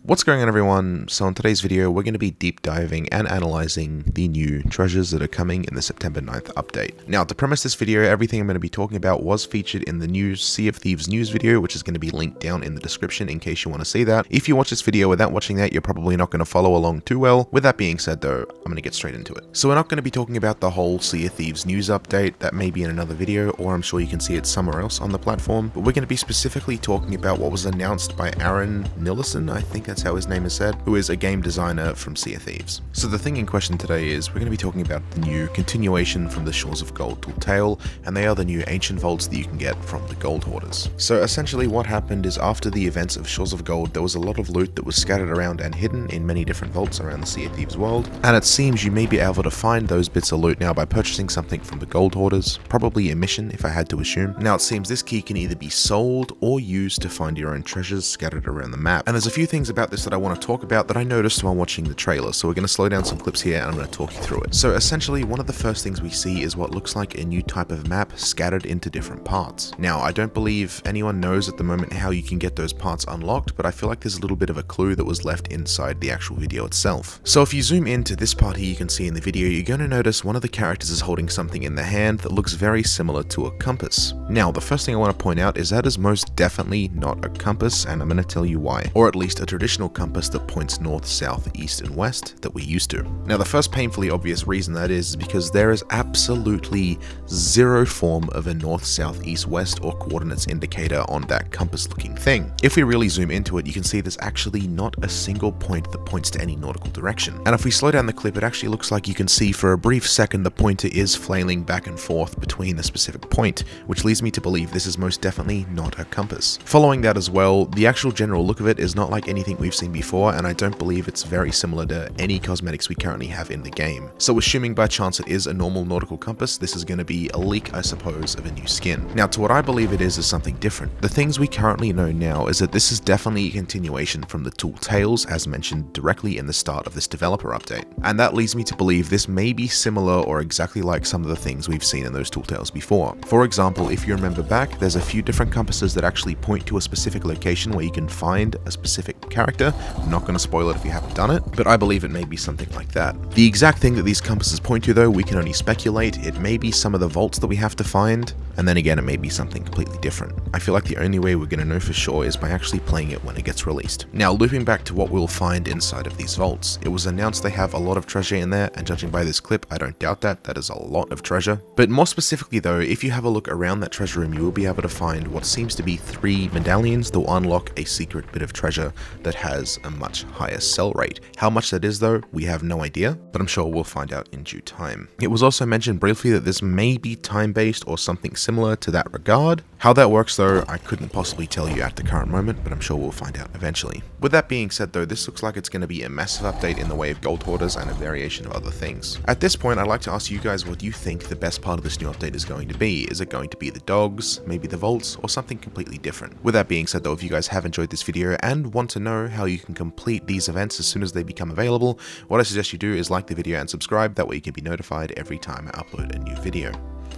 What's going on, everyone? So in today's video we're going to be deep diving and analyzing the new treasures that are coming in the September 9th update. Now, to premise this video, everything I'm going to be talking about was featured in the new Sea of Thieves news video, which is going to be linked down in the description in case you want to see that. If you watch this video without watching that, you're probably not going to follow along too well. With that being said though, I'm going to get straight into it. So we're not going to be talking about the whole Sea of Thieves news update. That may be in another video, or I'm sure you can see it somewhere else on the platform, but we're going to be specifically talking about what was announced by Aaron Nillison, I think that's how his name is said, who is a game designer from Sea of Thieves. So the thing in question today is we're going to be talking about the new continuation from the Shores of Gold Tall Tale, and they are the new ancient vaults that you can get from the Gold Hoarders. So essentially what happened is after the events of Shores of Gold, there was a lot of loot that was scattered around and hidden in many different vaults around the Sea of Thieves world, and it seems you may be able to find those bits of loot now by purchasing something from the Gold Hoarders, probably a mission if I had to assume. Now it seems this key can either be sold or used to find your own treasures scattered around the map, and there's a few things about this that I want to talk about that I noticed while watching the trailer, so we're going to slow down some clips here and I'm going to talk you through it. So essentially one of the first things we see is what looks like a new type of map scattered into different parts. Now I don't believe anyone knows at the moment how you can get those parts unlocked, but I feel like there's a little bit of a clue that was left inside the actual video itself. So if you zoom into this part here you can see in the video, you're going to notice one of the characters is holding something in the hand that looks very similar to a compass. Now the first thing I want to point out is that is most definitely not a compass, and I'm going to tell you why, or at least a traditional compass that points north, south, east, and west that we used to. Now the first painfully obvious reason that is because there is absolutely zero form of a north, south, east, west or coordinates indicator on that compass looking thing. If we really zoom into it, you can see there's actually not a single point that points to any nautical direction. And if we slow down the clip, it actually looks like you can see for a brief second the pointer is flailing back and forth between the specific point, which leads me to believe this is most definitely not a compass. Following that as well, the actual general look of it is not like anything we've seen before, and I don't believe it's very similar to any cosmetics we currently have in the game. So assuming by chance it is a normal nautical compass, this is going to be a leak, I suppose, of a new skin. Now to what I believe it is something different. The things we currently know now is that this is definitely a continuation from the Tall Tales as mentioned directly in the start of this developer update. And that leads me to believe this may be similar or exactly like some of the things we've seen in those Tall Tales before. For example, if you remember back, there's a few different compasses that actually point to a specific location where you can find a specific character. I'm not going to spoil it if you haven't done it, but I believe it may be something like that. The exact thing that these compasses point to though, we can only speculate. It may be some of the vaults that we have to find, and then again it may be something completely different. I feel like the only way we're going to know for sure is by actually playing it when it gets released. Now looping back to what we'll find inside of these vaults, it was announced they have a lot of treasure in there, and judging by this clip I don't doubt that. That is a lot of treasure. But more specifically though, if you have a look around that treasure room, you will be able to find what seems to be 3 medallions that will unlock a secret bit of treasure that has a much higher sell rate. How much that is though, we have no idea, but I'm sure we'll find out in due time. It was also mentioned briefly that this may be time-based or something similar to that regard. How that works though, I couldn't possibly tell you at the current moment, but I'm sure we'll find out eventually. With that being said though, this looks like it's going to be a massive update in the way of Gold Hoarders and a variation of other things. At this point, I'd like to ask you guys what you think the best part of this new update is going to be. Is it going to be the dogs, maybe the vaults, or something completely different? With that being said though, if you guys have enjoyed this video and want to know how you can complete these events as soon as they become available, what I suggest you do is like the video and subscribe. That way you can be notified every time I upload a new video.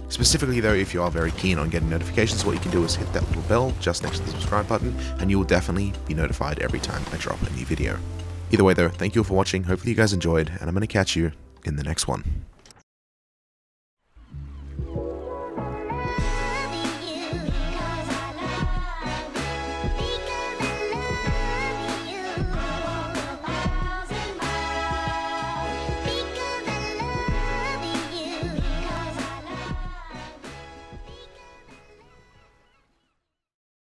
Specifically though, if you are very keen on getting notifications, what you can do is hit that little bell just next to the subscribe button, and you will definitely be notified every time I drop a new video. Either way though, thank you all for watching, hopefully you guys enjoyed, and I'm going to catch you in the next one.